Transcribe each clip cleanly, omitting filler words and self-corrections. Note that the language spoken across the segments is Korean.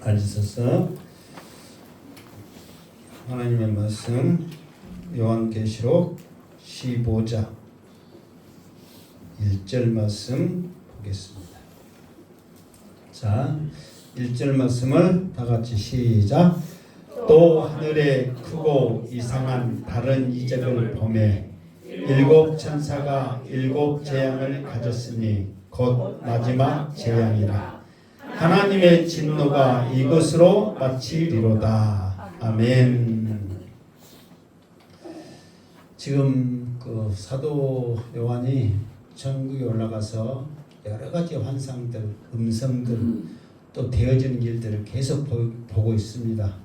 앉으셔서 하나님의 말씀 요한계시록 15장 1절 말씀 보겠습니다. 자, 1절 말씀을 다 같이 시작. 또 하늘에 크고 이상한 다른 이적을 보매 일곱 천사가 일곱 재앙을 가졌으니 곧 마지막 재앙이라. 하나님의 진노가 이것으로 마치리로다. 아멘. 지금 그 사도 요한이 천국에 올라가서 여러 가지 환상들, 음성들, 또 되어지는 일들을 계속 보고 있습니다.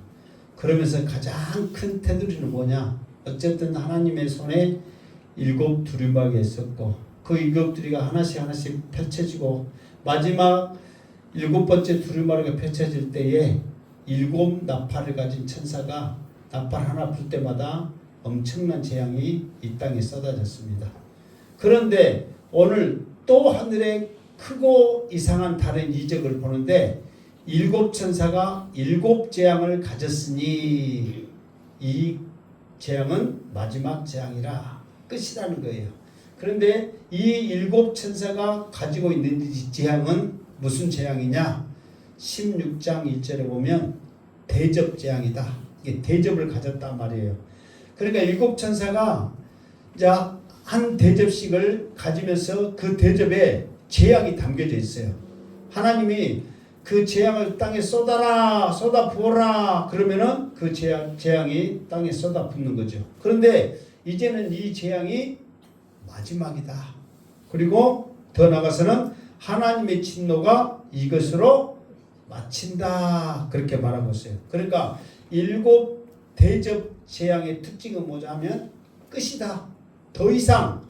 그러면서 가장 큰 테두리는 뭐냐? 어쨌든 하나님의 손에 일곱 두루마리가 있었고 그 일곱 두루마리가 하나씩 펼쳐지고 마지막 일곱 번째 두루마리가 펼쳐질 때에 일곱 나팔을 가진 천사가 나팔 하나 불 때마다 엄청난 재앙이 이 땅에 쏟아졌습니다. 그런데 오늘 또 하늘에 크고 이상한 다른 이적을 보는데 일곱 천사가 일곱 재앙을 가졌으니 이 재앙은 마지막 재앙이라 끝이라는 거예요. 그런데 이 일곱 천사가 가지고 있는 이 재앙은 무슨 재앙이냐? 16장 1절에 보면 대접 재앙이다. 이게 대접을 가졌단 말이에요. 그러니까 일곱 천사가 한 대접식을 가지면서 그 대접에 재앙이 담겨져 있어요. 하나님이 그 재앙을 땅에 쏟아 부어라 그러면은 그 재앙이 땅에 쏟아 붓는 거죠. 그런데 이제는 이 재앙이 마지막이다. 그리고 더 나아가서는 하나님의 진노가 이것으로 마친다. 그렇게 말하고 있어요. 그러니까 일곱 대접 재앙의 특징은 뭐냐 하면 끝이다. 더 이상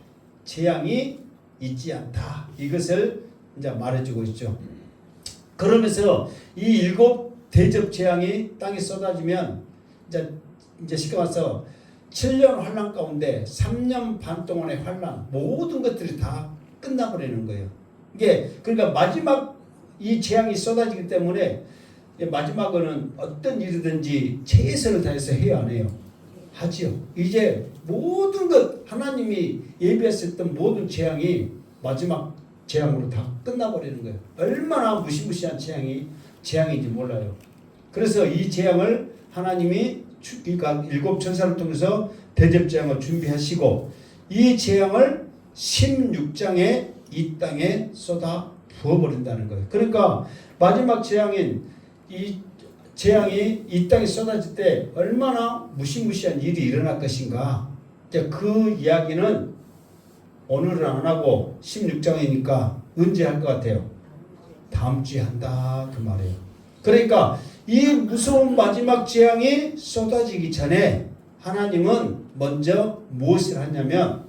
재앙이 있지 않다. 이것을 이제 말해주고 있죠. 그러면서 이 일곱 대접 재앙이 땅에 쏟아지면 이제 쉽게 말해서 7년 환란 가운데 3년 반 동안의 환란 모든 것들이 다 끝나버리는 거예요. 이게 그러니까 마지막 이 재앙이 쏟아지기 때문에 마지막은 어떤 일이든지 최선을 다해서 해야 안 해요. 하지요. 이제 모든 것 하나님이 예비했었던 모든 재앙이 마지막 재앙으로 다 끝나버리는 거예요. 얼마나 무시무시한 재앙인지 몰라요. 그래서 이 재앙을 하나님이 그러니까 일곱 천사를 통해서 대접 재앙을 준비하시고 이 재앙을 16장에 이 땅에 쏟아 부어버린다는 거예요. 그러니까 마지막 재앙인 이 재앙이 이 땅에 쏟아질 때 얼마나 무시무시한 일이 일어날 것인가. 그 이야기는 오늘은 안 하고 16장이니까 언제 할 것 같아요? 다음 주에 한다 그 말이에요. 그러니까 이 무서운 마지막 재앙이 쏟아지기 전에 하나님은 먼저 무엇을 하냐면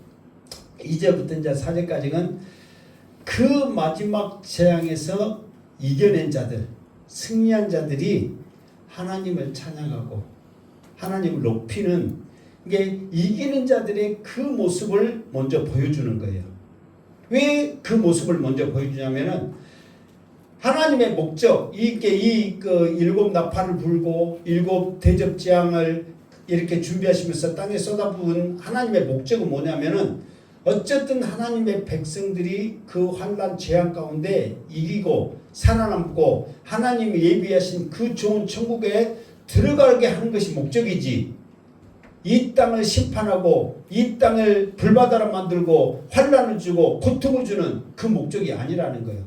이제부터 이제 4절까지는 그 마지막 재앙에서 이겨낸 자들, 승리한 자들이 하나님을 찬양하고 하나님을 높이는 이게 이기는 자들의 그 모습을 먼저 보여주는 거예요. 왜 그 모습을 먼저 보여주냐면은 하나님의 목적, 일곱 나팔을 불고 일곱 대접 재앙을 이렇게 준비하시면서 땅에 쏟아부은 하나님의 목적은 뭐냐면은 어쨌든 하나님의 백성들이 그 환난 재앙 가운데 이기고 살아남고 하나님이 예비하신 그 좋은 천국에 들어가게 하는 것이 목적이지, 이 땅을 심판하고 이 땅을 불바다로 만들고 환난을 주고 고통을 주는 그 목적이 아니라는 거예요.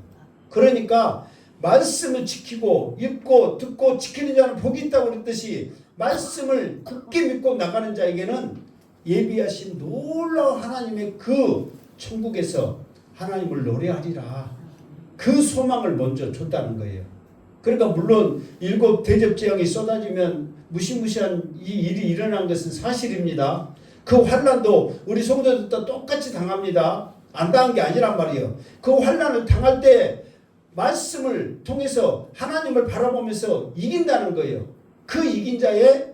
그러니까 말씀을 지키고 읽고 듣고 지키는 자는 복이 있다고 그랬듯이 말씀을 굳게 믿고 나가는 자에게는 예비하신 놀라운 하나님의 그 천국에서 하나님을 노래하리라. 그 소망을 먼저 줬다는 거예요. 그러니까 물론 일곱 대접 재앙이 쏟아지면 무시무시한 이 일이 일어난 것은 사실입니다. 그 환난도 우리 성도들도 똑같이 당합니다. 안 당한 게 아니란 말이에요. 그 환난을 당할 때 말씀을 통해서 하나님을 바라보면서 이긴다는 거예요. 그 이긴 자의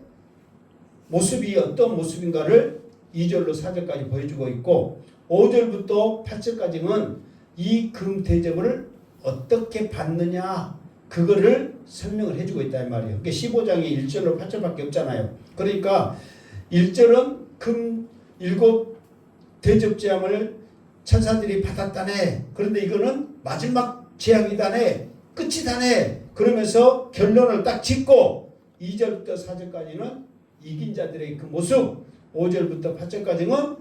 모습이 어떤 모습인가를 2절로 4절까지 보여주고 있고 5절부터 8절까지는 이 금 대접을 어떻게 받느냐 그거를 설명을 해주고 있다 이 말이에요. 그게 15장이 1절로 8절밖에 없잖아요. 그러니까 1절은 금 7 대접재앙을 천사들이 받았다네. 그런데 이거는 마지막 재앙이다네. 끝이다네. 그러면서 결론을 딱 짓고 2절부터 4절까지는 이긴 자들의 그 모습, 5절부터 8절까지는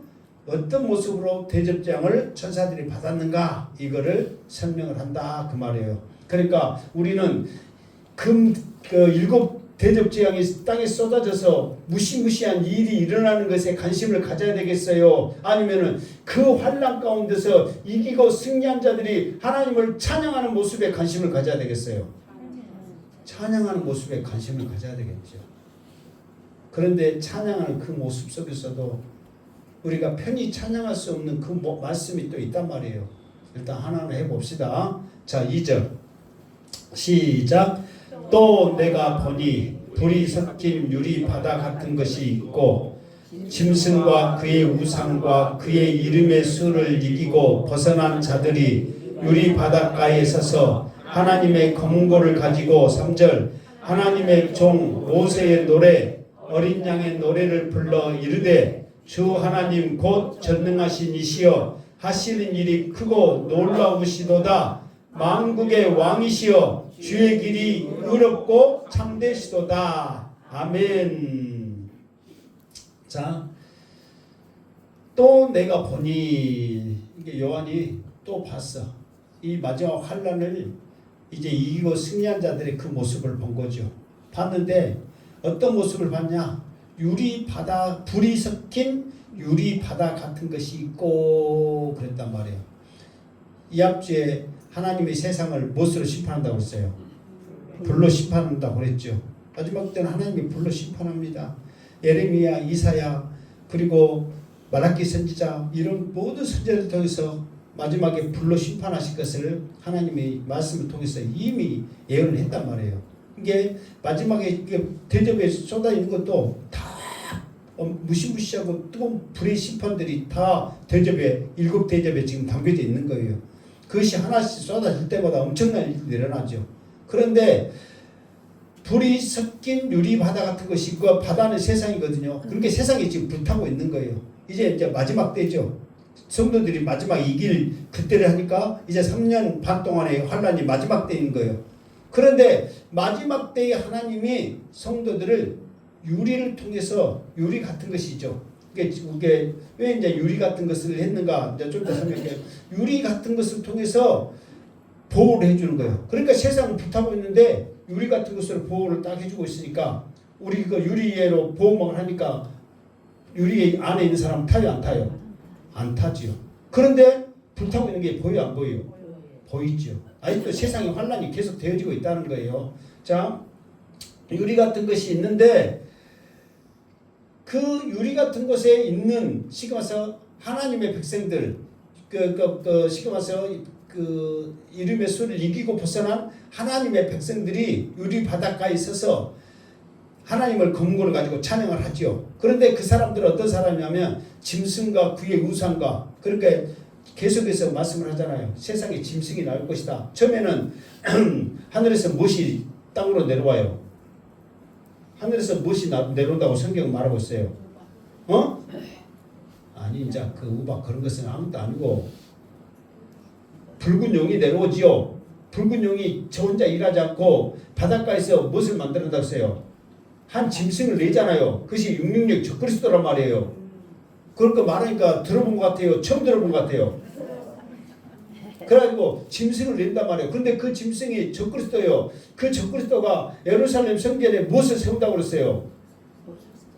어떤 모습으로 대접장을 천사들이 받았는가 이거를 설명을 한다 그 말이에요. 그러니까 우리는 그 7 대접재앙이 땅에 쏟아져서 무시무시한 일이 일어나는 것에 관심을 가져야 되겠어요? 아니면은 그 환난 가운데서 이기고 승리한 자들이 하나님을 찬양하는 모습에 관심을 가져야 되겠어요? 찬양하는 모습에 관심을 가져야 되겠죠. 그런데 찬양하는 그 모습 속에서도 우리가 편히 찬양할 수 없는 그 말씀이 또 있단 말이에요. 일단 하나하나 해봅시다. 자, 2절 시작. 또 내가 보니 불이 섞인 유리 바다 같은 것이 있고 짐승과 그의 우상과 그의 이름의 수를 이기고 벗어난 자들이 유리 바닷가에 서서 하나님의 검은고를 가지고 3절 하나님의 종 모세의 노래 어린 양의 노래를 불러 이르되 주 하나님 곧 전능하신 이시여 하시는 일이 크고 놀라우시도다. 만국의 왕이시여 주의 길이 의롭고 참되시도다. 아멘. 자, 또 내가 보니 이게 요한이 또 봤어. 이 마지막 환난을 이제 이기고 승리한 자들의 그 모습을 본 거죠. 봤는데 어떤 모습을 봤냐? 유리 바다, 불이 섞인 유리 바다 같은 것이 있고 그랬단 말이에요. 이 앞주에 하나님의 세상을 무엇으로 심판한다고 했어요? 불로 심판한다고 그랬죠. 마지막 때는 하나님이 불로 심판합니다. 예레미야, 이사야, 그리고 말라기 선지자 이런 모든 선지자를 통해서 마지막에 불로 심판하실 것을 하나님의 말씀을 통해서 이미 예언을 했단 말이에요. 이게 마지막에 대접에 쏟아지는 것도 다 무시무시하고 뜨거운 불의 심판들이 다 대접에 7 대접에 지금 담겨져 있는 거예요. 그것이 하나씩 쏟아질 때마다 엄청난 일이 일어나죠. 그런데 불이 섞인 유리 바다 같은 것이 그 바다는 세상이거든요. 그렇게 세상이 지금 불타고 있는 거예요. 이제 마지막 때죠. 성도들이 마지막 이길 그때를 하니까 이제 3년 반 동안의 환란이 마지막 때인 거예요. 그런데 마지막 때에 하나님이 성도들을 유리를 통해서 유리 같은 것이죠. 이게 왜 이제 유리 같은 것을 했는가? 이제 좀 더 설명할게요. 유리 같은 것을 통해서 보호를 해주는 거예요. 그러니까 세상은 불타고 있는데 유리 같은 것으로 보호를 딱 해주고 있으니까 우리 그 유리로 보호막을 하니까 유리 안에 있는 사람 타요, 안 타요? 안 타지요. 그런데 불타고 있는 게 보여, 안 보여요? 보이죠. 아직도 세상에 환란이 계속 되어지고 있다는 거예요. 자, 유리 같은 것이 있는데 그 유리 같은 곳에 있는 시그마서 하나님의 백성들 시그마서 그 이름의 수를 이기고 벗어난 하나님의 백성들이 유리 바닷가에 있어서 하나님을 검은고를 가지고 찬양을 하지요. 그런데 그 사람들은 어떤 사람이냐면 짐승과 그의 우상과 그러니까 계속해서 말씀을 하잖아요. 세상에 짐승이 나올 것이다. 처음에는 하늘에서 못이 땅으로 내려와요. 하늘에서 못이 내려온다고 성경은 말하고 있어요. 아니 이제 그 우박 그런 것은 아무것도 아니고 붉은 용이 내려오지요. 붉은 용이 저 혼자 일하지 않고 바닷가에서 무엇을 만들어낸다고 했어요? 한 짐승을 내잖아요. 그것이 666 적그리스도란 말이에요. 그렇게 말하니까 들어본 것 같아요. 처음 들어본 것 같아요. 그래가지고 짐승을 낸단 말이에요. 그런데 그 짐승이 적그리스도예요. 그 적그리스도가 예루살렘 성전에 무엇을 세운다고 그랬어요?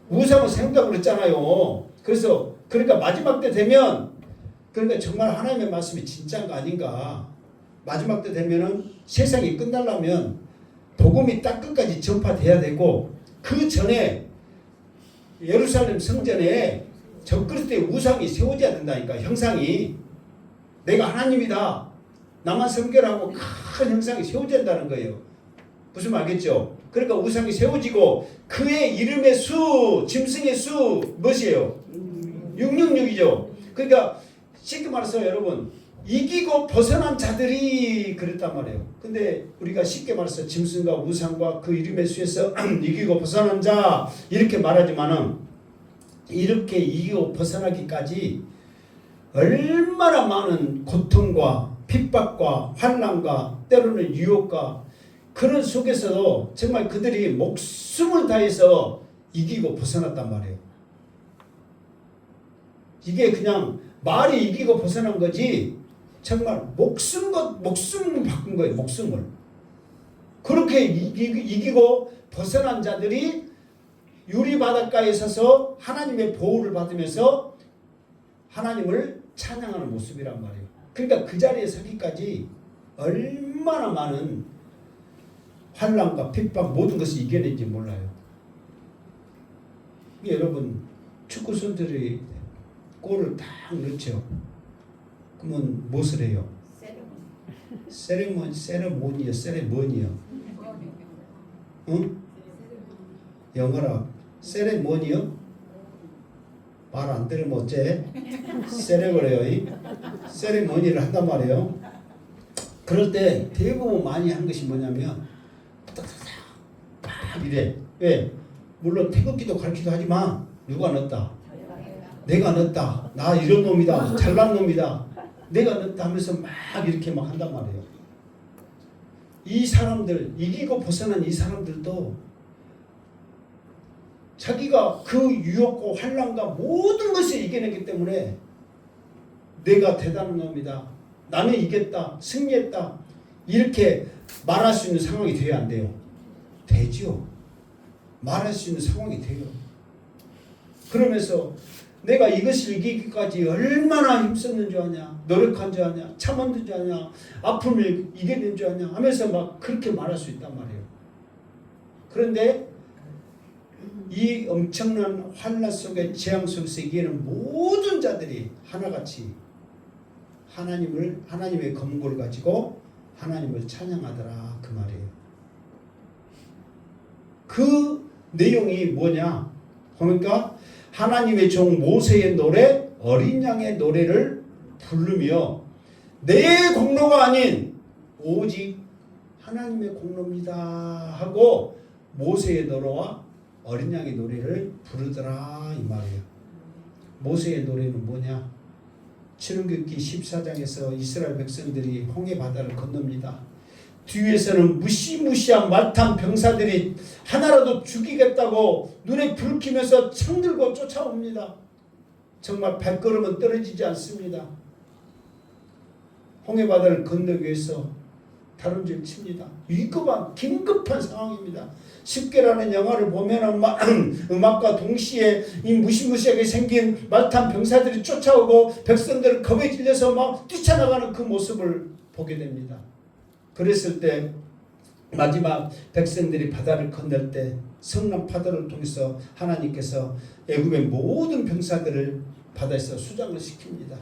우상을 세운다고 그랬잖아요. 그래서 그러니까 마지막 때 되면 그러니까 정말 하나님의 말씀이 진짜인가 아닌가. 마지막 때 되면은 세상이 끝나려면 복음이 딱 끝까지 전파돼야 되고 그 전에 예루살렘 성전에 적그리스도의 우상이 세워져야 된다니까. 형상이 내가 하나님이다. 나만 섬겨라고 큰 형상이 세워져야 된다는 거예요. 무슨 말겠죠? 그러니까 우상이 세워지고 그의 이름의 수, 짐승의 수 무엇이에요? 666이죠. 그러니까 쉽게 말해서 여러분 이기고 벗어난 자들이 그랬단 말이에요. 근데 우리가 쉽게 말해서 짐승과 우상과 그 이름의 수에서 이기고 벗어난 자 이렇게 말하지만은 이렇게 이기고 벗어나기까지 얼마나 많은 고통과 핍박과 환난과 때로는 유혹과 그런 속에서도 정말 그들이 목숨을 다해서 이기고 벗어났단 말이에요. 이게 그냥 말이 이기고 벗어난 거지 정말 목숨을 바꾼 거예요. 목숨을. 그렇게 이기고 벗어난 자들이 유리 바닷가에 서서 하나님의 보호를 받으면서 하나님을 찬양하는 모습이란 말이에요. 그러니까 그 자리에 서기까지 얼마나 많은 환난과 핍박 모든 것을 이겨낸지 몰라요. 여러분 축구 선수들이 골을 딱 넣죠. 그러면 무엇을 해요? 세레모니요. 응? 영어라. 세레모니요? 말 안 들으면 어째? 세레버려요. 세레모니를 한단 말이에요. 그럴 때 대부분 많이 한 것이 뭐냐면 딱 이래. 왜? 물론 태극기도 가르치기도 하지만 누가 넣었다? 내가 넣었다. 나 이런 놈이다. 잘난 놈이다. 내가 넣었다 하면서 막 이렇게 막 한단 말이에요. 이 사람들, 이기고 벗어난 이 사람들도 자기가 그 유혹과 환난과 모든 것을 이겨냈기 때문에 내가 대단한 놈이다. 나는 이겼다. 승리했다. 이렇게 말할 수 있는 상황이 돼야 안 돼요? 되죠. 말할 수 있는 상황이 돼요. 그러면서 내가 이것을 이기기까지 얼마나 힘썼는 줄 아냐, 노력한 줄 아냐, 참았는 줄 아냐, 아픔을 이겨낸 줄 아냐 하면서 막 그렇게 말할 수 있단 말이에요. 그런데 이 엄청난 환난 속에 재앙 속에서 이기는 모든 자들이 하나같이 하나님의 검고를 가지고 하나님을 찬양하더라 그 말이에요. 그 내용이 뭐냐? 그러니까 하나님의 종 모세의 노래, 어린 양의 노래를 부르며 내 공로가 아닌 오직 하나님의 공로입니다 하고 모세의 노래와 어린 양의 노래를 부르더라 이 말이에요. 모세의 노래는 뭐냐? 출애굽기 14장에서 이스라엘 백성들이 홍해 바다를 건넙니다. 뒤에서는 무시무시한 말탄 병사들이 하나라도 죽이겠다고 눈에 불 켜면서 창 들고 쫓아옵니다. 정말 발걸음은 떨어지지 않습니다. 홍해 바다를 건너기 위해서 다름질 칩니다. 위급한 긴급한 상황입니다. 10개라는 영화를 보면 음악과 동시에 이 무시무시하게 생긴 말탄 병사들이 쫓아오고 백성들은 겁에 질려서 막 뛰쳐나가는 그 모습을 보게 됩니다. 그랬을 때 마지막 백성들이 바다를 건널 때 성난 파도를 통해서 하나님께서 애굽의 모든 병사들을 바다에서 수장을 시킵니다.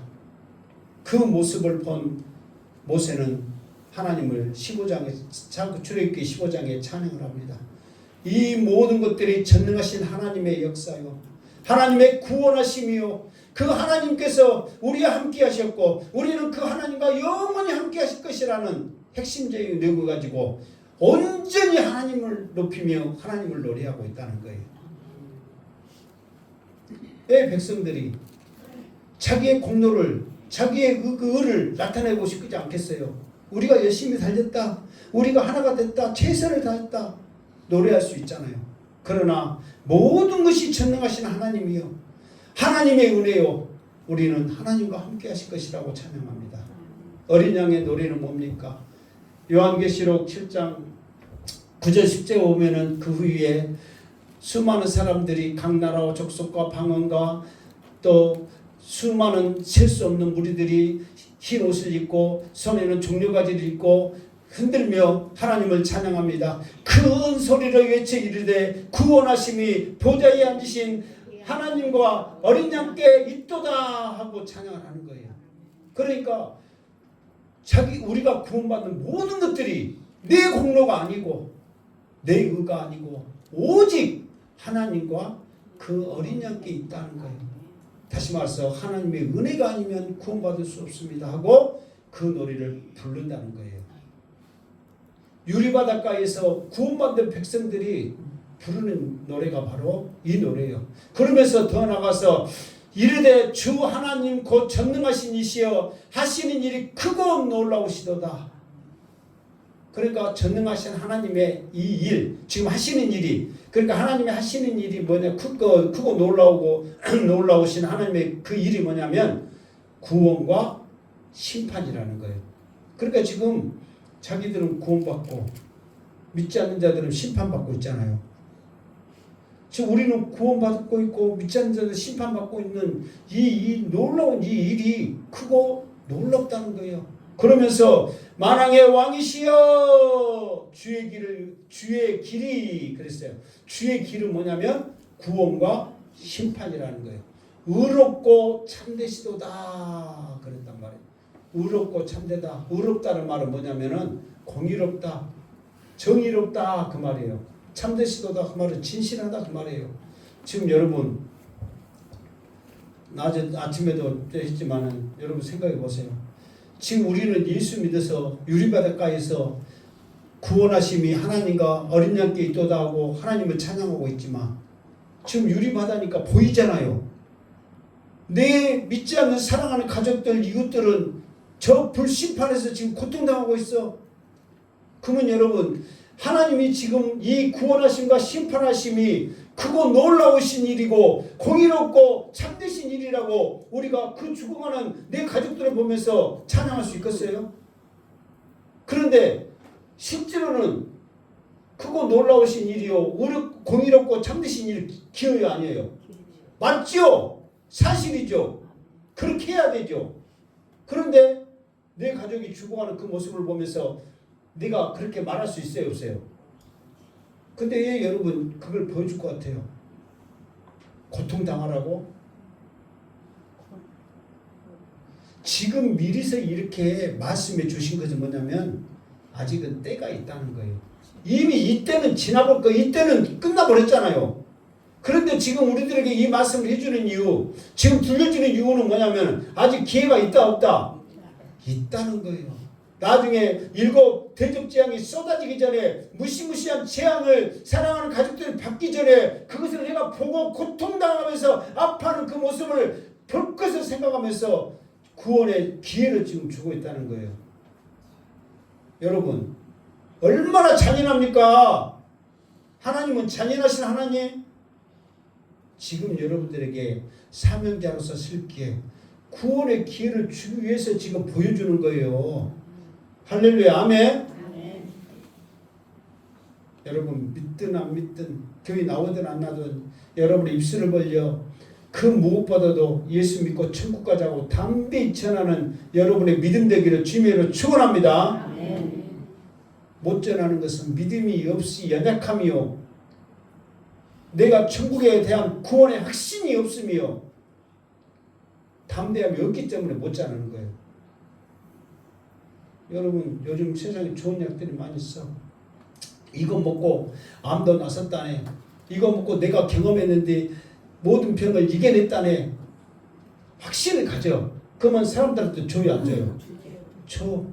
그 모습을 본 모세는 하나님을 15장에 출애굽기 15장에 찬양을 합니다. 이 모든 것들이 전능하신 하나님의 역사요, 하나님의 구원하심이요, 그 하나님께서 우리와 함께 하셨고 우리는 그 하나님과 영원히 함께 하실 것이라는 핵심적인 내용을 가지고 온전히 하나님을 높이며 하나님을 노래하고 있다는 거예요. 왜 백성들이 자기의 공로를, 자기의 그 의를 나타내고 싶지 않겠어요? 우리가 열심히 달렸다, 우리가 하나가 됐다, 최선을 다했다 노래할 수 있잖아요. 그러나 모든 것이 전능하신 하나님이요, 하나님의 은혜요, 우리는 하나님과 함께 하실 것이라고 찬양합니다. 어린 양의 노래는 뭡니까? 요한계시록 7장 9절 10절에 오면은 그 후에 수많은 사람들이 각 나라와 족속과 방언과 또 수많은 셀 수 없는 무리들이 흰 옷을 입고 손에는 종려가지를 입고 흔들며 하나님을 찬양합니다. 큰 소리로 외쳐 이르되 구원하심이 보좌에 앉으신 하나님과 어린 양께 있도다 하고 찬양을 하는 거예요. 그러니까 우리가 구원받는 모든 것들이 내 공로가 아니고 내 의가 아니고 오직 하나님과 그 어린 양께 있다는 거예요. 다시 말해서 하나님의 은혜가 아니면 구원받을 수 없습니다 하고 그 노래를 부른다는 거예요. 유리바닷가에서 구원받은 백성들이 부르는 노래가 바로 이 노래예요. 그러면서 더 나가서 이르되 주 하나님 곧 전능하신 이시여 하시는 일이 크고 놀라우시도다. 그러니까 전능하신 하나님의 이 일, 지금 하시는 일이, 그러니까 하나님이 하시는 일이 뭐냐, 크고 놀라우신 하나님의 그 일이 뭐냐면 구원과 심판이라는 거예요. 그러니까 지금 자기들은 구원받고 믿지 않는 자들은 심판받고 있잖아요. 지금 우리는 구원받고 있고 믿지 않는 자들은 심판받고 있는 이 놀라운 이 일이 크고 놀랍다는 거예요. 그러면서 만왕의 왕이시여 주의 길이 그랬어요. 주의 길은 뭐냐면 구원과 심판이라는 거예요. 의롭고 참되시도다 그랬단 말이에요. 의롭고 참되다. 의롭다는 말은 뭐냐면은 공의롭다, 정의롭다 그 말이에요. 참되시도다 그 말은 진실하다 그 말이에요. 지금 여러분 낮에 아침에도 했지만은 여러분 생각해 보세요. 지금 우리는 예수 믿어서 유리바닷가에서 구원하심이 하나님과 어린 양께 있도다 하고 하나님을 찬양하고 있지만 지금 유리바다니까 보이잖아요. 내 믿지 않는 사랑하는 가족들 이것들은 저 불심판에서 지금 고통당하고 있어. 그러면 여러분 하나님이 지금 이 구원하심과 심판하심이 크고 놀라우신 일이고 공의롭고 참되신 일이라고 우리가 그 죽어가는 내 가족들을 보면서 찬양할 수 있겠어요? 그런데 실제로는 크고 놀라우신 일이요 공의롭고 참되신 일 기여요 아니에요? 맞죠? 사실이죠. 그렇게 해야 되죠. 그런데 내 가족이 죽어가는 그 모습을 보면서 네가 그렇게 말할 수 있어요 없어요? 근데 왜 여러분 그걸 보여줄 것 같아요? 고통당하라고? 지금 미리서 이렇게 말씀해 주신 것은 뭐냐면 아직은 때가 있다는 거예요. 이미 이때는 지나볼 거, 이때는 끝나버렸잖아요. 그런데 지금 우리들에게 이 말씀을 해주는 이유, 지금 들려주는 이유는 뭐냐면 아직 기회가 있다 없다? 있다는 거예요. 나중에 7 대접재앙이 쏟아지기 전에 무시무시한 재앙을 사랑하는 가족들이 받기 전에 그것을 내가 보고 고통당하면서 아파하는 그 모습을 볼 것을 생각하면서 구원의 기회를 지금 주고 있다는 거예요. 여러분 얼마나 잔인합니까? 하나님은 잔인하신 하나님. 지금 여러분들에게 사명자로서 쓸기에 구원의 기회를 주기 위해서 지금 보여주는 거예요. 할렐루야 아멘. 여러분 믿든 안 믿든 교회 나오든 안 나오든 여러분의 입술을 벌려 그 무엇보다도 예수 믿고 천국 가자고 담대히 전하는 여러분의 믿음 되기를 주님으로 축원합니다. 못 전하는 것은 믿음이 없이 연약함이요 내가 천국에 대한 구원의 확신이 없음이요 담대함이 없기 때문에 못 전하는 거예요. 여러분 요즘 세상에 좋은 약들이 많이 있어. 이거 먹고 암도 났었다네. 이거 먹고 내가 경험했는데 모든 병을 이겨냈다네. 확신을 가져. 그러면 사람들한테 줘요 안 줘요? 줘.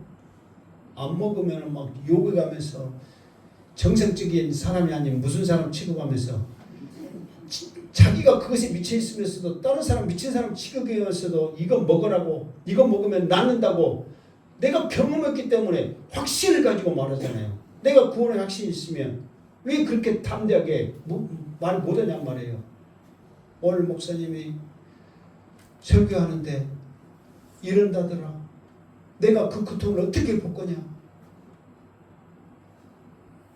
안 먹으면 막 욕해가면서 정상적인 사람이 아닌 무슨 사람 취급하면서 자기가 그것에 미쳐 있으면서도 다른 사람 미친 사람 취급하면서도 이거 먹으라고 이거 먹으면 낫는다고 내가 경험했기 때문에 확신을 가지고 말하잖아요. 내가 구원의 확신이 있으면 왜 그렇게 담대하게 말 못하냔 말이에요. 오늘 목사님이 설교하는데 이런다더라. 내가 그 고통을 어떻게 볼 거냐.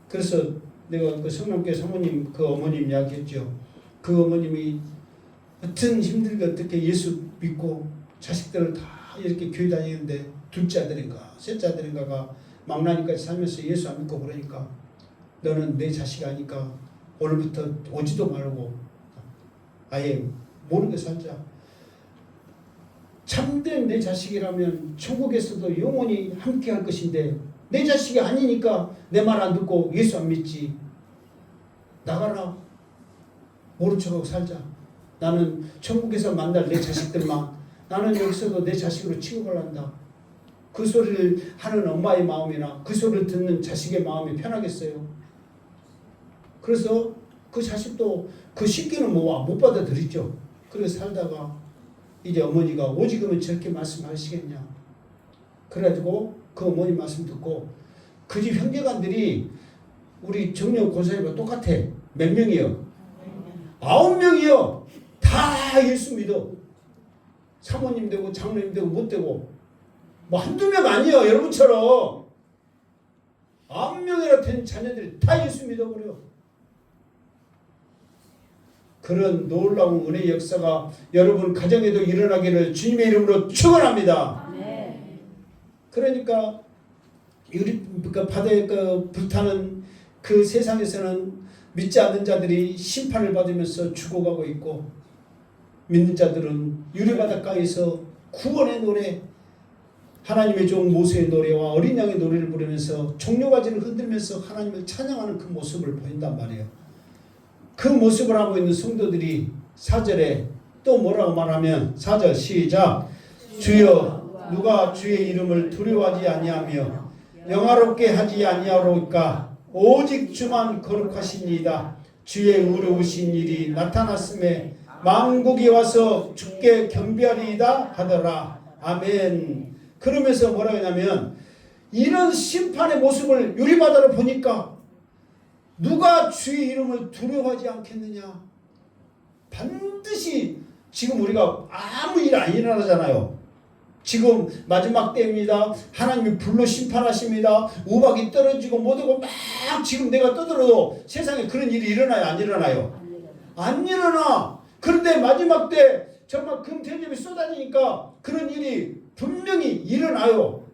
그래서 내가 그 성남교회 사모님 그 어머님 이야기했죠. 그 어머님이 어떤 힘들게 어떻게 예수 믿고 자식들을 다 이렇게 교회 다니는데 둘째 아들인가 셋째 아들인가가 망나니까지 살면서 예수 안 믿고 그러니까 너는 내 자식이 아니까 오늘부터 오지도 말고 아예 모르게 살자. 참된 내 자식이라면 천국에서도 영원히 함께 할 것인데 내 자식이 아니니까 내 말 안 듣고 예수 안 믿지. 나가라. 모른 척하고 살자. 나는 천국에서 만날 내 자식들만 나는 여기서도 내 자식으로 취급을 한다. 그 소리를 하는 엄마의 마음이나 그 소리를 듣는 자식의 마음이 편하겠어요? 그래서 그 자식도 그 쉽게는 못 받아들이죠. 그래서 살다가 이제 어머니가 오직으면 저렇게 말씀하시겠냐. 그래가지고 그 어머니 말씀 듣고 그 집 형제간들이 우리 정녕 고사님과 똑같아. 몇 명이요? 9명이요. 다 예수 믿어. 사모님 되고 장로님 되고 못 되고 뭐 한두 명 아니에요. 여러분처럼 9명이나 된 자녀들이 다 예수 믿어버려. 그런 놀라운 은혜의 역사가 여러분 가정에도 일어나기를 주님의 이름으로 축원합니다. 그러니까 바다에 불타는 그 세상에서는 믿지 않는 자들이 심판을 받으면서 죽어가고 있고, 믿는 자들은 유리바닷가에서 구원의 노래, 하나님의 종 모세의 노래와 어린 양의 노래를 부르면서 종려가지를 흔들면서 하나님을 찬양하는 그 모습을 보인단 말이에요. 그 모습을 하고 있는 성도들이 4절에 또 뭐라고 말하면, 4절 시작. 주여 누가 주의 이름을 두려워하지 아니하며 영화롭게 하지 아니하로까. 오직 주만 거룩하시니이다. 주의 의로우신 일이 나타났음에 만국이 와서 주께 경배하리이다 하더라. 아멘. 그러면서 뭐라고 하냐면, 이런 심판의 모습을 유리바다로 보니까 누가 주의 이름을 두려워하지 않겠느냐. 반드시 지금 우리가 아무 일 안 일어나잖아요. 지금 마지막 때입니다. 하나님이 불로 심판하십니다. 우박이 떨어지고 못하고 막 지금 내가 떠들어도 세상에 그런 일이 일어나요? 안 일어나요? 안 일어나. 그런데 마지막 때 정말 금태접이 쏟아지니까 그런 일이 분명히 일어나요.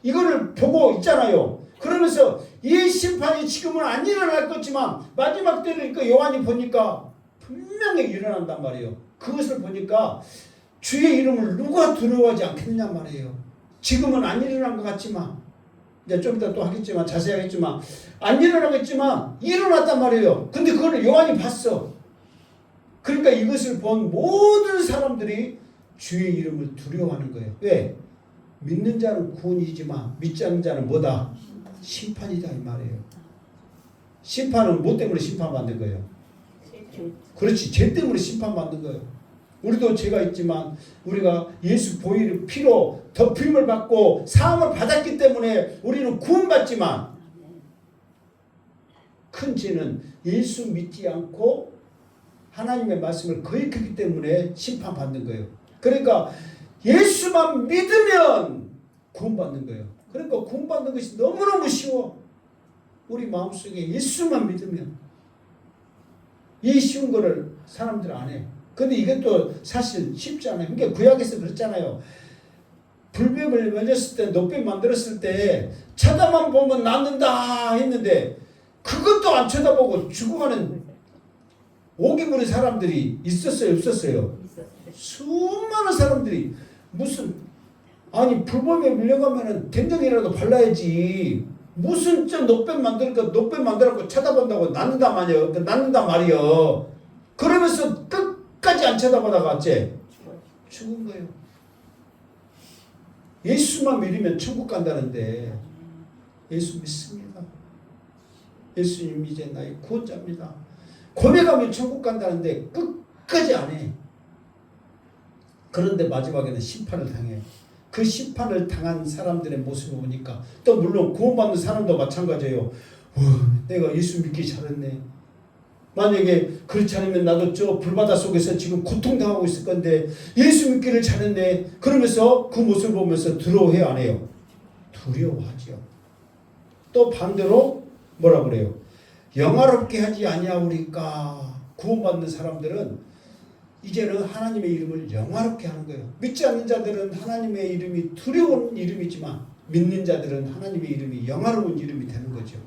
이거를 보고 있잖아요. 그러면서 이 심판이 지금은 안 일어날 거지만 마지막 때니까 요한이 보니까 분명히 일어난단 말이에요. 그것을 보니까 주의 이름을 누가 두려워하지 않겠냐 말이에요. 지금은 안 일어난 것 같지만, 이제 좀 이따 또 하겠지만, 자세히 하겠지만, 안 일어나겠지만 일어났단 말이에요. 근데 그걸 요한이 봤어. 그러니까 이것을 본 모든 사람들이 주의 이름을 두려워하는 거예요. 왜? 믿는 자는 구원이지만 믿지 않는 자는 뭐다? 심판이다 이 말이에요. 심판은 뭐 때문에 심판받는 거예요? 그렇지, 죄 때문에 심판받는 거예요. 우리도 죄가 있지만 우리가 예수 보혈의 피로 덮임을 받고 사함을 받았기 때문에 우리는 구원받지만, 큰 죄는 예수 믿지 않고 하나님의 말씀을 거역했기 때문에 심판받는 거예요. 그러니까 예수만 믿으면 구원받는 거예요. 그러니까 구원받는 것이 너무너무 쉬워. 우리 마음속에 예수만 믿으면. 이 쉬운 거를 사람들 안 해. 근데 이것도 사실 쉽지 않아요. 그러니까 구약에서 그랬잖아요. 불뱀을 만졌을 때, 노뱀 만들었을 때 쳐다만 보면 낫는다 했는데 그것도 안 쳐다보고 죽어가는 오기 부린 사람들이 있었어요, 없었어요? 수많은 사람들이 무슨, 아니 불뱀에 물려가면은 된장이라도 발라야지. 무슨 저 노뱀 만들니까 노뱀 만들었고 쳐다본다고 낫는단 말이에요. 낫는단 말이에요. 그러면서 끝까지 안 쳐다보다가 죽은 거예요. 예수만 믿으면 천국 간다는데 예수 믿습니다. 예수님 이제 나의 구원자입니다. 고백하면 천국 간다는데 끝까지 안 해. 그런데 마지막에는 심판을 당해요. 그 심판을 당한 사람들의 모습을 보니까, 또 물론 구원받는 사람도 마찬가지예요. 내가 예수 믿기 잘했네. 만약에 그렇지 않으면 나도 저 불바다 속에서 지금 고통당하고 있을 건데 예수 믿기를 잘했네. 그러면서 그 모습을 보면서 두려워해요, 안 해요? 두려워하죠. 또 반대로 뭐라 그래요? 영화롭게 하지 아니하오리까. 구원받는 사람들은 이제는 하나님의 이름을 영화롭게 하는 거예요. 믿지 않는 자들은 하나님의 이름이 두려운 이름이지만 믿는 자들은 하나님의 이름이 영화로운 이름이 되는 거죠.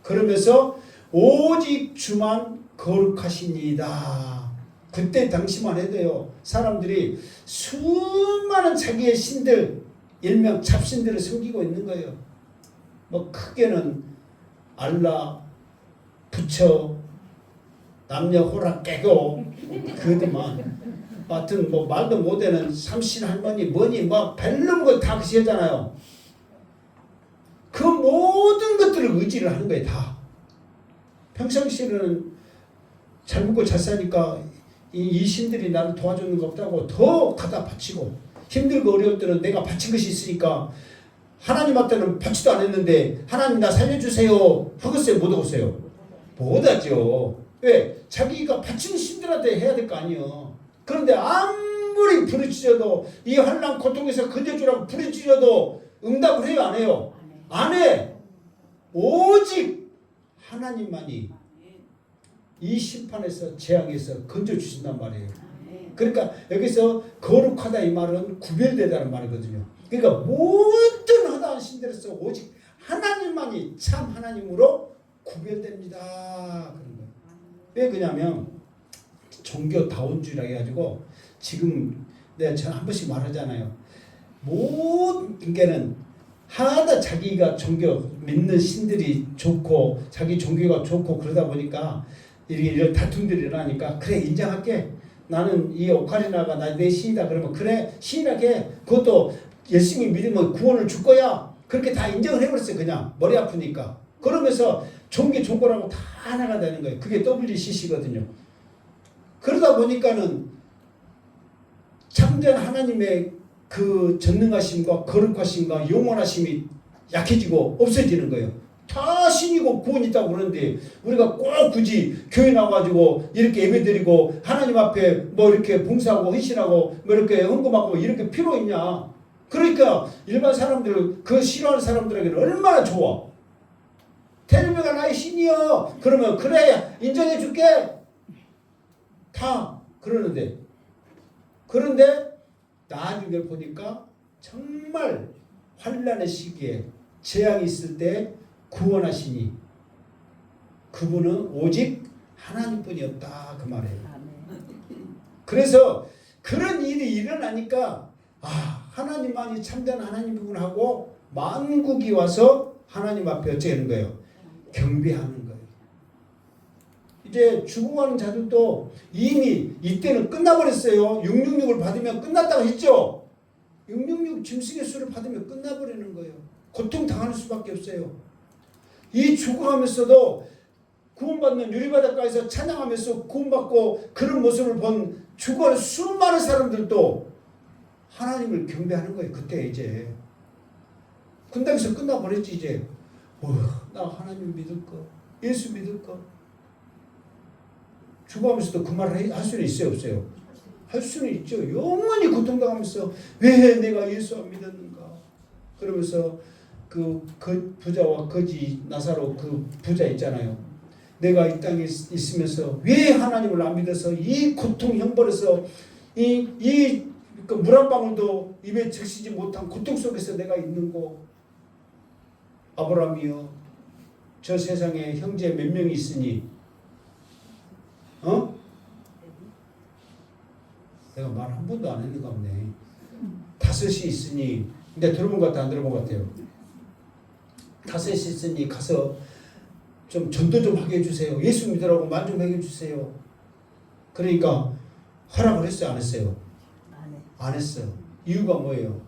그러면서 오직 주만 거룩하시니이다. 그때 당시만 해도요, 사람들이 수많은 자기의 신들, 일명 잡신들을 섬기고 있는 거예요. 뭐 크게는 알라, 부처, 남녀 호락 깨고 그것만 하여튼 뭐 말도 못되는 삼신 할머니 뭐니 뭐 벨름 거다 그시잖아요. 그 모든 것들을 의지를 하는 거예요. 다. 평상시에는 잘 먹고 잘 사니까 이 신들이 나를 도와주는 거 없다고 더 갖다 바치고, 힘들고 어려울 때는 내가 바친 것이 있으니까 하나님한테는 바치도 안 했는데 하나님 나 살려주세요 하겠어요? 못 하겠어요? 못하죠. 왜? 자기가 바친 신들한테 해야 될 거 아니에요. 그런데 아무리 부르짖어도 이 환난 고통에서 건져주라고 부르짖어도 응답을 해요? 안 해요? 안 해. 오직 하나님만이 이 심판에서 재앙에서 건져주신단 말이에요. 그러니까 여기서 거룩하다 이 말은 구별되다는 말이거든요. 그러니까 모든 하다한 신들에서 오직 하나님만이 참 하나님으로 구별됩니다. 그런 거예요. 왜 그러냐면 종교다원주의라 해가지고 지금 내가 한 번씩 말하잖아요. 모든 게는 하다 자기가 종교 믿는 신들이 좋고 자기 종교가 좋고 그러다 보니까 이런 다툼들이 일어나니까 그래 인정할게. 나는 이 오카리나가 내 신이다. 그러면 그래 신이라게 그것도 열심히 믿으면 구원을 줄 거야. 그렇게 다 인정을 해버렸어요. 그냥 머리 아프니까. 그러면서 종교 종교라고 다 하나가 되는 거예요. 그게 WCC거든요. 그러다 보니까는 참된 하나님의 그 전능하심과 거룩하심과 영원하심이 약해지고 없어지는 거예요. 다 신이고 구원이 있다고 그러는데 우리가 꼭 굳이 교회 나와가지고 이렇게 예배드리고 하나님 앞에 뭐 이렇게 봉사하고 헌신하고 뭐 이렇게 헌금하고 이렇게 필요 있냐. 그러니까 일반 사람들 그 싫어하는 사람들에게는 얼마나 좋아. 텔레비가 나의 신이여 그러면 그래 인정해 줄게 다 그러는데, 그런데 나중에 보니까 정말 환난의 시기에 재앙이 있을 때 구원하시니 그분은 오직 하나님뿐이었다 그 말이에요. 그래서 그런 일이 일어나니까 하나님만이 참된 하나님이구나 하고 만국이 와서 하나님 앞에 어찌 하는 거예요? 경배하는 거예요. 이제 죽어가는 자들도 이미 이때는 끝나버렸어요. 666을 받으면 끝났다고 했죠. 666 짐승의 수를 받으면 끝나버리는 거예요. 고통당하는 수밖에 없어요. 이 죽어가면서도 구원받는 유리바닷가에서 찬양하면서 구원받고 그런 모습을 본 죽어가는 수많은 사람들도 하나님을 경배하는 거예요. 그때 이제 군대에서 끝나버렸지. 이제 나 하나님 믿을 거, 예수 믿을 거. 죽어가면서도 그 말을 할 수는 있어요? 없어요? 할 수는 있죠. 영원히 고통당하면서 왜 내가 예수 안 믿었는가. 그러면서 그 부자와 거지 나사로 그 부자 있잖아요. 내가 이 땅에 있으면서 왜 하나님을 안 믿어서 이 고통 형벌에서 이 물 한 방울도 입에 적시지 못한 고통 속에서 내가 있는고. 아브라함이여 저 세상에 형제 몇 명이 있으니 내가 말 한 번도 안 했는가 보네. 5이 있으니, 근데 들어본 것 같아 안 들어본 것 같아요. 5이 있으니 가서 좀 전도 좀 하게 해주세요. 예수 믿으라고 말 좀 해주세요. 그러니까 허락을 했어요? 안 했어요? 안 했어요. 이유가 뭐예요?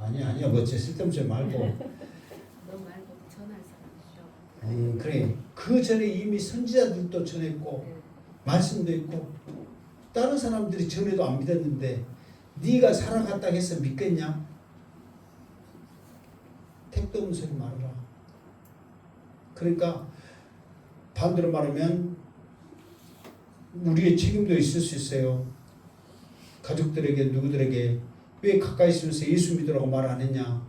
아니야 뭐 쓸데없이 말고. 그래. 그 전에 이미 선지자들도 전했고 말씀도 있고 다른 사람들이 전에도 안 믿었는데 네가 살아갔다 해서 믿겠냐? 택도 없는 소리 말아라. 그러니까 반대로 말하면 우리의 책임도 있을 수 있어요. 가족들에게 누구들에게 왜 가까이 있으면서 예수 믿으라고 말 안 했냐.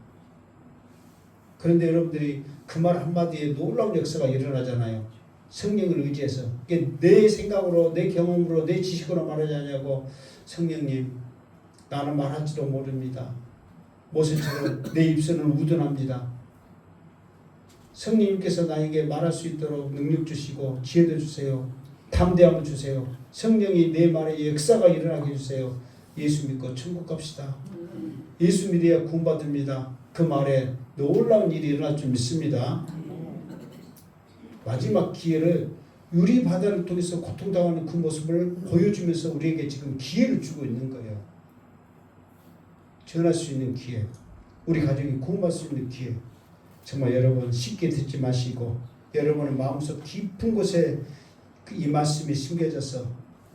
그런데 여러분들이 그 말 한마디에 놀라운 역사가 일어나잖아요. 성령을 의지해서. 이게 내 생각으로 내 경험으로 내 지식으로 말하지 않냐고. 성령님 나는 말할지도 모릅니다. 모세처럼 내 입술은 우둔합니다. 성령님께서 나에게 말할 수 있도록 능력 주시고 지혜도 주세요. 담대함을 주세요. 성령이 내 말에 역사가 일어나게 해주세요. 예수 믿고 천국 갑시다. 예수 믿어야 구원받습니다. 그 말에 놀라운 일이 일어날 줄 믿습니다. 마지막 기회를 유리 바다를 통해서 고통당하는 그 모습을 보여주면서 우리에게 지금 기회를 주고 있는 거예요. 전할 수 있는 기회, 우리 가족이 구원받을 수 있는 기회. 정말 여러분 쉽게 듣지 마시고 여러분의 마음속 깊은 곳에 이 말씀이 심겨져서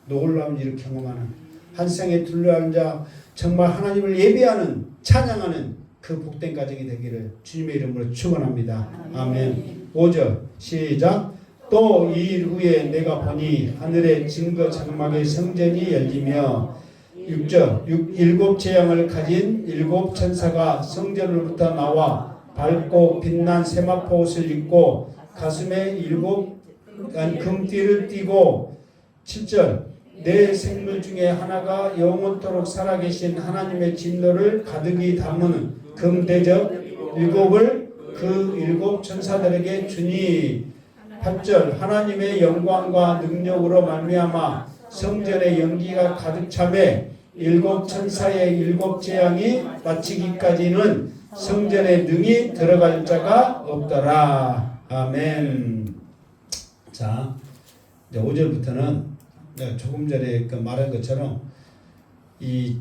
놀라운 일을 경험하는 한 상에 둘러앉아 정말 하나님을 예배하는 찬양하는 그 복된 가정이 되기를 주님의 이름으로 축원합니다. 아멘. 5절 시작. 또 이 일 후에 내가 보니 하늘의 증거 장막의 성전이 열리며 6절 일곱 재앙을 가진 일곱 천사가 성전으로부터 나와 밝고 빛난 세마포 옷을 입고 가슴에 일곱 금띠를 띠고 7절 내 생물 중에 하나가 영원토록 살아계신 하나님의 진노를 가득히 담은 금대접 일곱을 그 일곱 천사들에게 주니 8절 하나님의 영광과 능력으로 말미암아 성전의 연기가 가득 차매 일곱 천사의 일곱 재앙이 마치기까지는 성전에 능히 들어갈 자가 없더라. 아멘. 자, 이제 5절부터는 조금 전에 말한 것처럼 이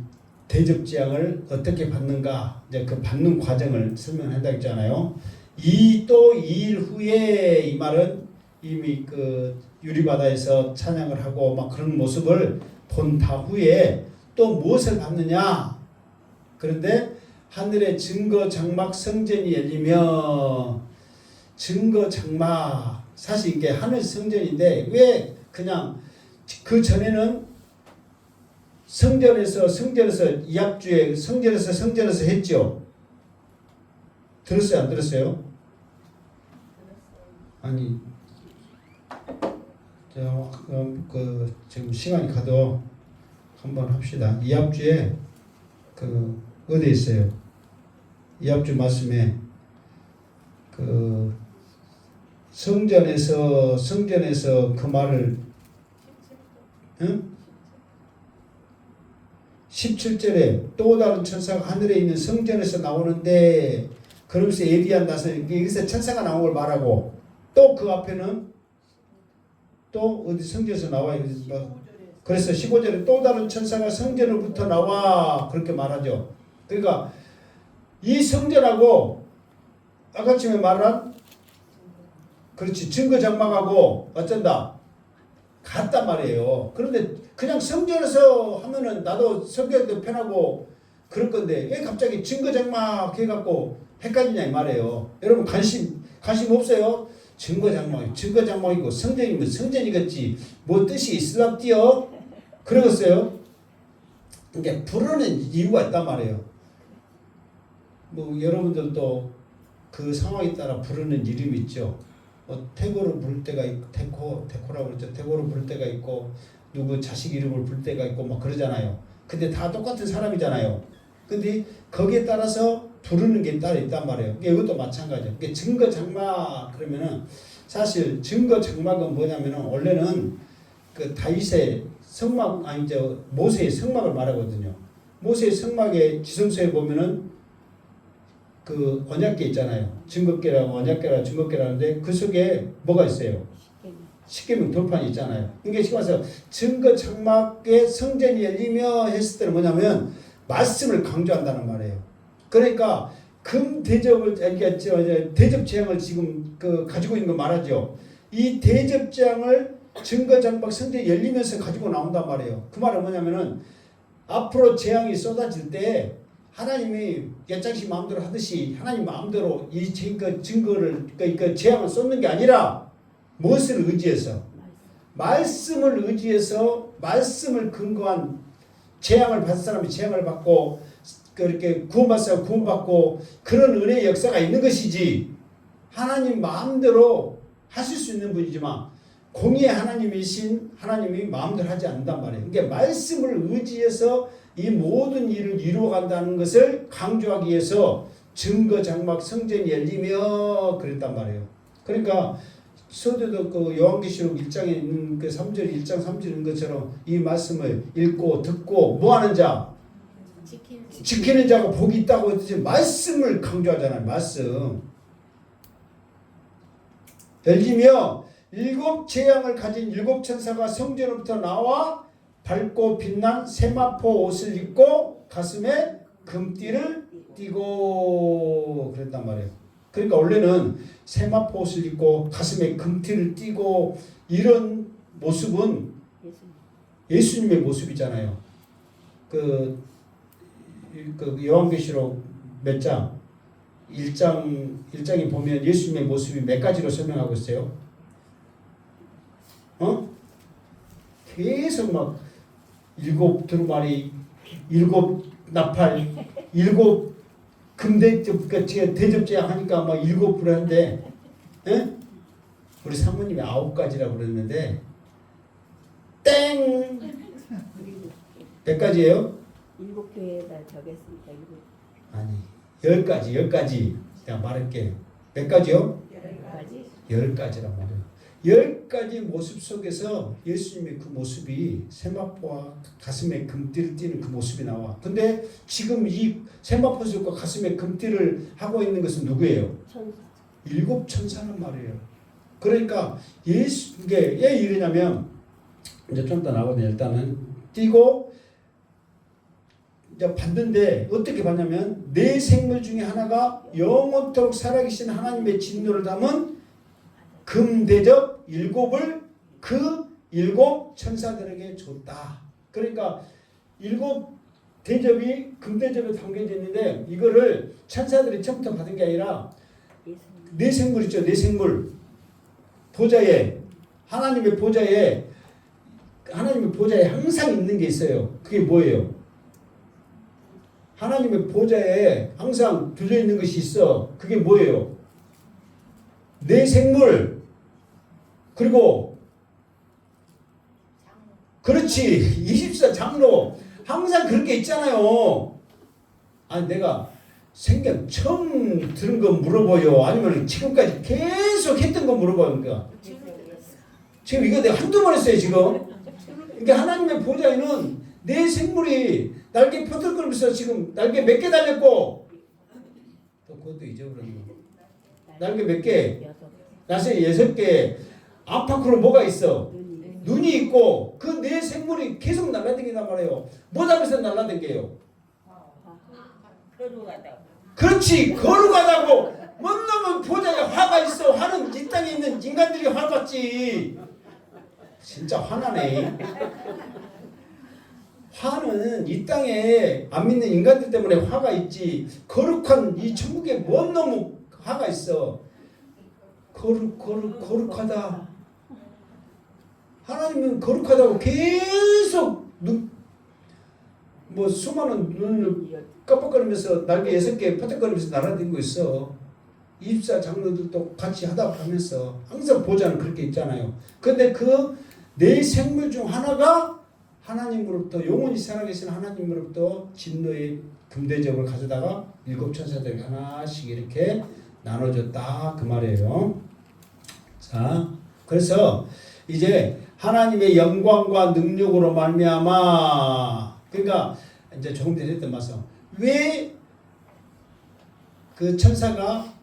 대접 재앙을 어떻게 받는가, 이제 그 받는 과정을 설명한다 했잖아요. 이 일 후에 이 말은 이미 그 유리바다에서 찬양을 하고 막 그런 모습을 본 다후에 또 무엇을 받느냐? 그런데 하늘의 증거 장막 성전이 열리며 증거 장막 사실 이게 하늘 성전인데 왜 그냥 그 전에는 성전에서 이합주에 성전에서 했죠. 들었어요? 안 들었어요? 아니 지금 시간이 가도 한번 합시다. 이합주에 어디에 있어요? 이합주 말씀에 성전에서 그 말을 17절에 또 다른 천사가 하늘에 있는 성전에서 나오는데 그러면서 예비한 나서 여기서 천사가 나온 걸 말하고 또 그 앞에는 또 어디 성전에서 나와요. 그래서 15절에 또 다른 천사가 성전으로부터 나와 그렇게 말하죠. 그러니까 이 성전하고 아까 전에 말한 그렇지 증거 장막하고 어쩐다 같단 말이에요. 그런데 그냥 성전에서 하면은 나도 성경도 편하고 그럴 건데 왜 갑자기 증거 장막 해갖고 헷갈리냐 이 말이에요. 여러분 관심 없어요? 증거 장막이고 성전이면 성전이겠지 뭐 뜻이 있을랍디요? 그러겠어요? 그러니까 부르는 이유가 있단 말이에요. 뭐 여러분들도 그 상황에 따라 부르는 이름이 있죠. 태고로 부를 때가 있고 태코라고 그러죠. 태고로 부를 때가 있고 누구 자식 이름을 부를 때가 있고 막 그러잖아요. 근데 다 똑같은 사람이잖아요. 근데 거기에 따라서 부르는 게 따로 있단 말이에요. 이것도 마찬가지예요. 증거 장막 그러면은 사실 증거 장막은 뭐냐면은 원래는 그 다윗의 성막 모세의 성막을 말하거든요. 모세의 성막의 지성소에 보면은 그 언약궤 있잖아요. 증거궤라고 언약궤라고 증거궤라는데 그 속에 뭐가 있어요? 십계명 돌판이 있잖아요. 이게 지금 와서 증거 장막의 성전이 열리며 했을 때는 뭐냐면 말씀을 강조한다는 말이에요. 그러니까 대접 재앙을 지금 가지고 있는 거 말하죠. 이 대접 재앙을 증거 장막 성전이 열리면서 가지고 나온단 말이에요. 그 말은 뭐냐면은 앞으로 재앙이 쏟아질 때 하나님이 옛장시 마음대로 하듯이 하나님 마음대로 이 증거를 그러니까 재앙을 쏟는 게 아니라 무엇을 의지해서 말씀을 의지해서 말씀을 근거한 재앙을 받은 사람이 재앙을 받고 그렇게 구원받은 사람이 구원받고 그런 은혜의 역사가 있는 것이지 하나님 마음대로 하실 수 있는 분이지만 공의의 하나님이신 하나님이 마음대로 하지 않는단 말이에요. 그러니까 말씀을 의지해서 이 모든 일을 이루어간다는 것을 강조하기 위해서 증거 장막 성전이 열리며 그랬단 말이에요. 그러니까 서두도 그 요한계시록 1장에 있는 그 3절 1장 3절인 것처럼 이 말씀을 읽고 듣고 뭐하는 자? 지키는 자가 복이 있다고 했듯이 말씀을 강조하잖아요. 말씀 열리며 일곱 재앙을 가진 일곱 천사가 성전으로부터 나와 밝고 빛난 세마포 옷을 입고 가슴에 금띠를 띠고 그랬단 말이에요. 그러니까 원래는 세마포 옷을 입고 가슴에 금띠를 띠고 이런 모습은 예수님의 모습이잖아요. 그 요한계시록 몇 장? 1장에 보면 예수님의 모습이 몇 가지로 설명하고 있어요. 계속 막 일곱 두루마리, 일곱 나팔, 일곱 대접제약 하니까 막 일곱 불하는데, 우리 사모님이 9가지라고 그랬는데, 땡! 몇 가지예요? 7교회에다 적였으니까 7. 아니, 10가지. 내가 말할게. 몇 가지요? 10가지? 10가지란 말이에요. 10가지 모습 속에서 예수님의 그 모습이 세마포와 가슴에 금띠를 띠는 그 모습이 나와. 근데 지금 이 세마포들과 가슴에 금띠를 하고 있는 것은 누구예요? 천사. 일곱 천사란 말이에요. 그러니까 이게 왜 이러냐면 이제 좀 더 나오거든요. 일단은 띠고 이제 받는데 어떻게 받냐면 네 생물 중에 하나가 영원토록 살아계신 하나님의 진노를 담은 금대접 7을 그 7 천사들에게 줬다. 그러니까 7 대접이 금대접에 담겨져 있는데 이거를 천사들이 처음부터 받은 게 아니라 네 생물 있죠. 네 생물 보좌에 하나님의 보좌에 항상 있는 게 있어요. 그게 뭐예요? 하나님의 보좌에 항상 들려있는 것이 있어. 그게 뭐예요? 네 생물 그리고 그렇지 24 장로 항상 그런 게 있잖아요. 아니 내가 생전 처음 들은 거 물어봐요? 아니면 지금까지 계속 했던 거 물어봐요? 그러니까 지금 이거 내가 한두 번 했어요 지금. 그러니까 하나님의 보좌에는 네 생물이 날개 펴들거리면서 지금 날개 몇 개 달렸고 또 그것도 잊어버렸네. 날개 몇 개? 날개 6개. 안팎으로 뭐가 있어? 눈이 있고 그 네 생물이 계속 날아다닌단 말이에요. 뭐 하면서 날아다녀요? 그렇지 거룩하다고. 뭔 놈은 보좌에 화가 있어. 화는 이 땅에 있는 인간들이 화받지. 진짜 화나네. 화는 이 땅에 안 믿는 인간들 때문에 화가 있지. 거룩한 이 천국에 뭔 놈은 화가 있어. 거룩하다. 하나님은 거룩하다고 계속 수많은 눈을 깜빡거리면서 날개 6개 퍼뜩거리면서 날아다니고 있어. 24 장로들도 같이 하다 보면서 항상 보좌는 그렇게 있잖아요. 근데 그 네 생물 중 하나가 하나님으로부터 영원히 살아계신 하나님으로부터 진노의 금대접을 가져다가 7 천사들에게 하나씩 이렇게 나눠줬다 그 말이에요. 자, 그래서 이제 하나님의 영광과 능력으로 말미암아 그러니까 이제 조금 전에 했던 말씀 왜 그 천사가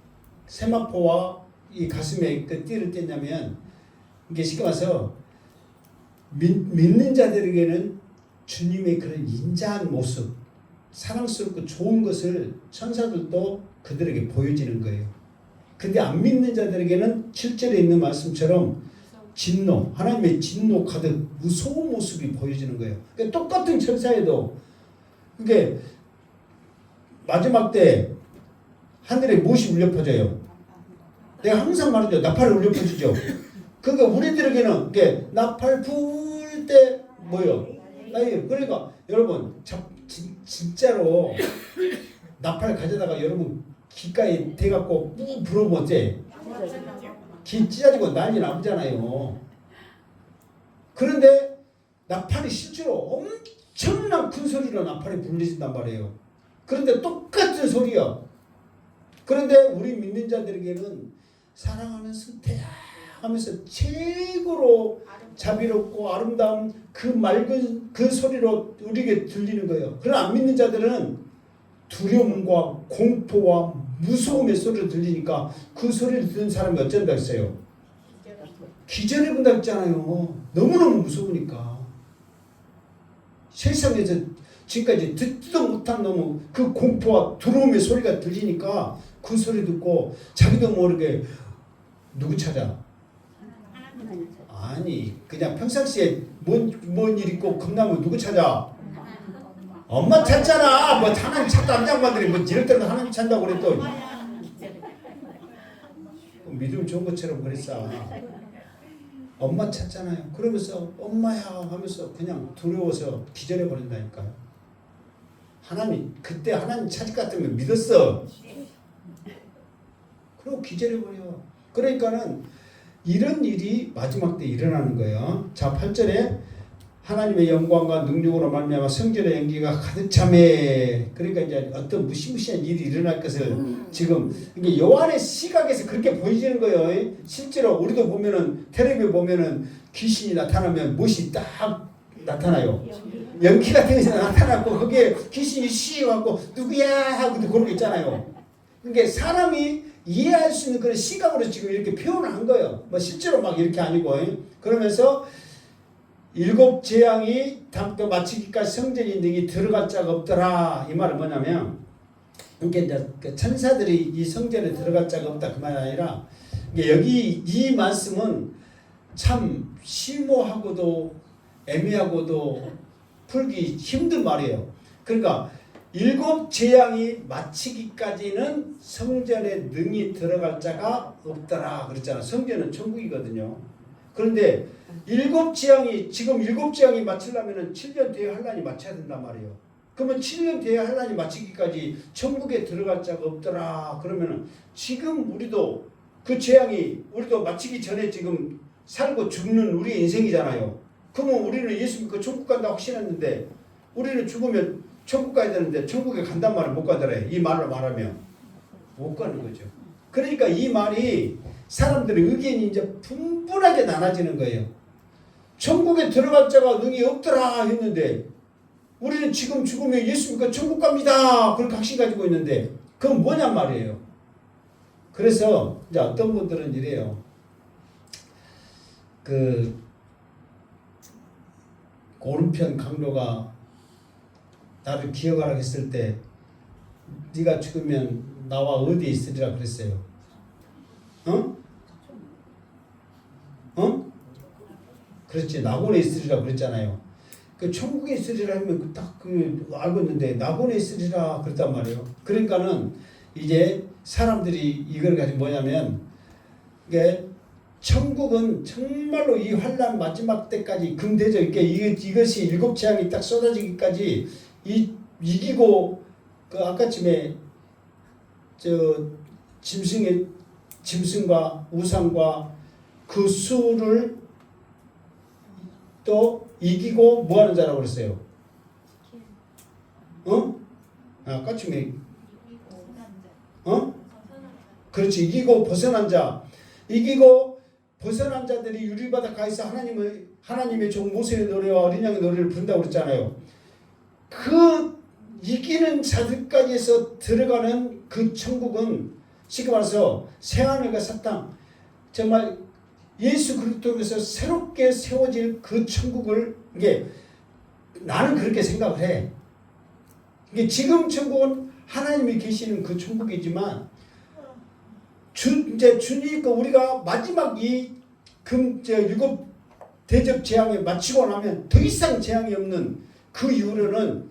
세마포와 이 가슴에 그 띠를 뗐냐면 이게 쉽게 말해서 믿는 자들에게는 주님의 그런 인자한 모습 사랑스럽고 좋은 것을 천사들도 그들에게 보여지는 거예요. 근데 안 믿는 자들에게는 7절에 있는 말씀처럼 진노, 하나님의 진노 가득 무서운 모습이 보여지는 거예요. 그러니까 똑같은 천사에도 그게 마지막 때 하늘에 무엇이 울려 퍼져요? 내가 항상 말하죠. 나팔을 울려 퍼지죠. 그러니까 우리들에게는 이게 나팔 불 때 뭐요? 그러니까 여러분 진짜로 나팔 가져다가 여러분 귓가에 대갖고 뿌 불어보면 어때? 귀 찢어지고 난리 나잖아요. 그런데 나팔이 실제로 엄청난 큰 소리로 나팔이 불려진단 말이에요. 그런데 똑같은 소리야. 그런데 우리 믿는 자들에게는 사랑하면서 대하면서 최고로 자비롭고 아름다운 그 맑은 그 소리로 우리에게 들리는 거예요. 그러나 안 믿는 자들은 두려움과 공포와 무서움의 소리를 들리니까 그 소리를 듣는 사람이 어쩐다 했어요? 기절해 본다 했잖아요. 너무너무 무서우니까. 세상에서 지금까지 듣지도 못한 놈의 그 공포와 두려움의 소리가 들리니까 그 소리 듣고 자기도 모르게 누구 찾아? 하나님 찾아. 아니 그냥 평상시에 뭔 일 있고 겁나면 누구 찾아? 엄마 찾잖아. 뭐 하나님 찾다 한 양반들이 뭐 이럴 때는 하나님 찾는다고 그래 또 믿음 좋은 것처럼 그랬어. 엄마 찾잖아요. 그러면서 엄마야 하면서 그냥 두려워서 기절해 버린다니까요. 하나님 그때 하나님 찾을 것 같으면 믿었어. 그리고 기절해 버려. 그러니까는 이런 일이 마지막 때 일어나는 거예요. 자 8절에 하나님의 영광과 능력으로 말미암아 성전의 연기가 가득 차매. 그러니까 이제 어떤 무시무시한 일이 일어날 것을 지금 이게 요한의 시각에서 그렇게 보여지는 거예요. 실제로 우리도 보면은 텔레비에 보면은 귀신이 나타나면 못이 딱 나타나요. 연기 같은 것이 나타나고 거기에 귀신이 쉬어갖고 누구야 하고 그런 거 있잖아요. 그러니까 사람이 이해할 수 있는 그런 시각으로 지금 이렇게 표현을 한 거예요. 뭐 실제로 막 이렇게 아니고 그러면서 7 재앙이 담겨 마치기까지 성전이 능히 들어갈 자가 없더라. 이 말은 뭐냐면 이게 이제 그 천사들이 이 성전에 들어갈 자가 없다 그 말이 아니라 여기 이 말씀은 참 심오하고도 애매하고도 풀기 힘든 말이에요. 그러니까 7 재앙이 마치기까지는 성전에 능히 들어갈 자가 없더라 그랬잖아. 성전은 천국이거든요. 그런데 7 재앙이 지금 7 재앙이 마치려면은 7년 뒤에 환란이 마쳐야 된단 말이에요. 그러면 7년 뒤에 환란이 마치기까지 천국에 들어갈 자가 없더라. 그러면은 지금 우리도 그 재앙이 우리도 마치기 전에 지금 살고 죽는 우리 인생이잖아요. 그러면 우리는 예수 믿고 천국 간다 확신했는데 우리는 죽으면 천국 가야 되는데 천국에 간단 말을 못 가더래. 이 말을 말하면 못 가는 거죠. 그러니까 이 말이 사람들의 의견이 이제 분분하게 나눠지는 거예요. 천국에 들어갈 자가 능히 없더라 했는데 우리는 지금 죽으면 예수 믿고 천국 갑니다. 그런 각신 가지고 있는데 그건 뭐냔 말이에요. 그래서 이제 어떤 분들은 이래요. 그 오른편 강로가 나를 기억하라 했을 때 네가 죽으면 나와 어디에 있으리라 그랬어요. 어? 어? 그렇지. 낙원에 있으리라 그랬잖아요. 그 천국에 있으리라 하면 딱 그 알고 있는데 낙원에 있으리라 그랬단 말이에요. 그러니까는 이제 사람들이 이걸 가지고 뭐냐면 이게 천국은 정말로 이 환란 마지막 때까지 금대죠. 이것이 7 재앙이 딱 쏟아지기까지 이기고 그 아까쯤에 저 짐승과 우상과 그 수를 또 이기고 뭐 하는 자라고 그랬어요? 어? 아까쯤에 어? 그렇지. 이기고 벗어난 자. 이기고 벗어난 자들이 유리바닷가에서 하나님의 종 모세의 노래와 어린 양의 노래를 부른다고 그랬잖아요. 그 이기는 자들까지 해서 들어가는 그 천국은 쉽게 말해서 새하늘과 새 땅, 정말 예수 그리스도에서 새롭게 세워질 그 천국을 이게 나는 그렇게 생각을 해. 이게 지금 천국은 하나님이 계시는 그 천국이지만 이제 주님 우리가 마지막 이 7 대접 재앙을 마치고 나면 더 이상 재앙이 없는 그 이후로는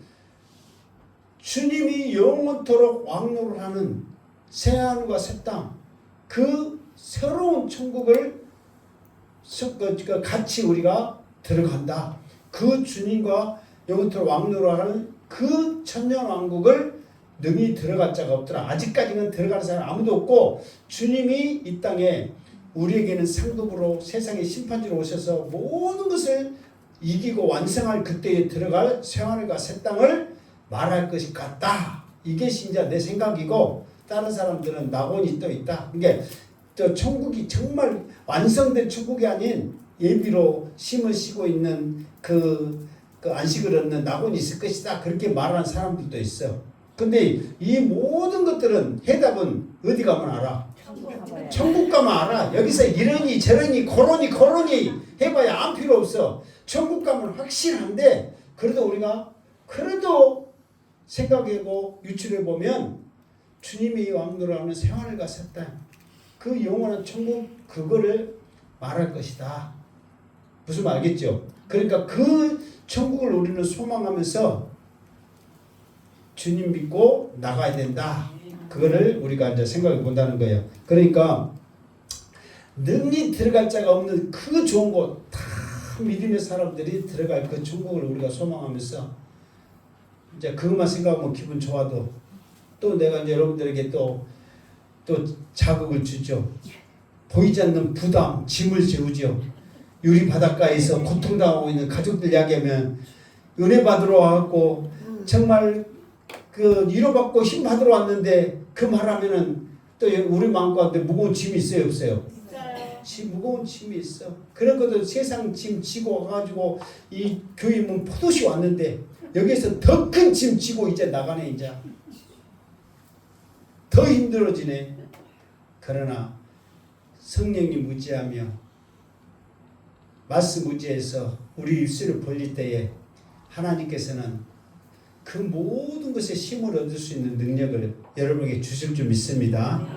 주님이 영원토록 왕노를 하는 새하늘과 새 땅, 그 새로운 천국을 같이 우리가 들어간다. 그 주님과 영원토록 왕노를 하는 그 천년왕국을 능히 들어갈 자가 없더라. 아직까지는 들어가는 사람 아무도 없고 주님이 이 땅에 우리에게는 상급으로 세상의 심판주로 오셔서 모든 것을 이기고 완성할 그때에 들어갈 새하늘과 새 땅을 말할 것이 같다. 이게 진짜 내 생각이고 다른 사람들은 낙원이 또 있다. 이게 저 천국이 정말 완성된 천국이 아닌 예비로 심을 쉬고 있는 그 안식을 얻는 낙원이 있을 것이다. 그렇게 말하는 사람들도 있어. 근데 이 모든 것들은 해답은 어디 가면 알아? 천국 가봐야 천국 가면 알아. 여기서 이러니 저러니 고러니 해봐야 아무 필요 없어. 천국 가면 확실한데 그래도 우리가 그래도 생각해보고 유출해보면 주님이 왕노라는 생활을 갔었다. 그 영원한 천국 그거를 말할 것이다. 무슨 말 알겠죠? 그러니까 그 천국을 우리는 소망하면서 주님 믿고 나가야 된다. 그거를 우리가 이제 생각해 본다는 거예요. 그러니까 능히 들어갈 자가 없는 그 좋은 곳 다 믿음의 사람들이 들어갈 그 천국을 우리가 소망하면서 이제 그것만 생각하면 기분 좋아도 또 내가 이제 여러분들에게 또 자극을 주죠. 보이지 않는 부담, 짐을 지우죠. 유리 바닷가에서 고통당하고 있는 가족들 이야기하면 은혜 받으러 와갖고 정말 그 위로받고 힘 받으러 왔는데 그 말하면은 또 우리 마음가운데 무거운 짐이 있어요, 없어요? 무거운 짐이 있어. 그런 것도 세상 짐 지고 와가지고 이 교회 문 포도시 왔는데 여기서 더 큰 짐 지고 이제 나가네. 이제 더 힘들어지네. 그러나 성령님 의지하며 말씀 의지해서 우리 입술을 벌릴 때에 하나님께서는 그 모든 것에 힘을 얻을 수 있는 능력을 여러분에게 주실 줄 믿습니다.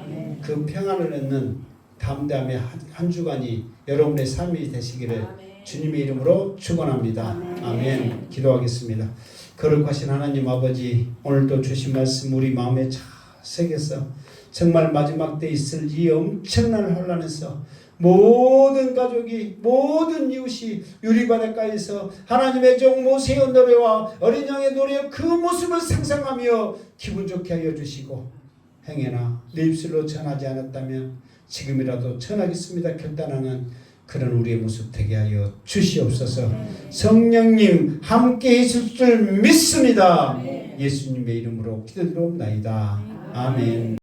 그 평안을 얻는 담대함의 한 주간이 여러분의 삶이 되시기를 주님의 이름으로 축원합니다. 아멘. 기도하겠습니다. 거룩하신 하나님 아버지, 오늘도 주신 말씀 우리 마음에 잘 새겨서 정말 마지막 때 있을 이 엄청난 혼란에서 모든 가족이 모든 이웃이 유리바닷가에서 하나님의 종 모세의 노래와 어린 양의 노래 그 모습을 상상하며 기분 좋게 하여 주시고 행여나 내 입술로 전하지 않았다면 지금이라도 전하겠습니다 결단하는 그런 우리의 모습 되게 하여 주시옵소서. 성령님 함께 있을 줄 믿습니다. 예수님의 이름으로 기도드리옵나이다. 아멘.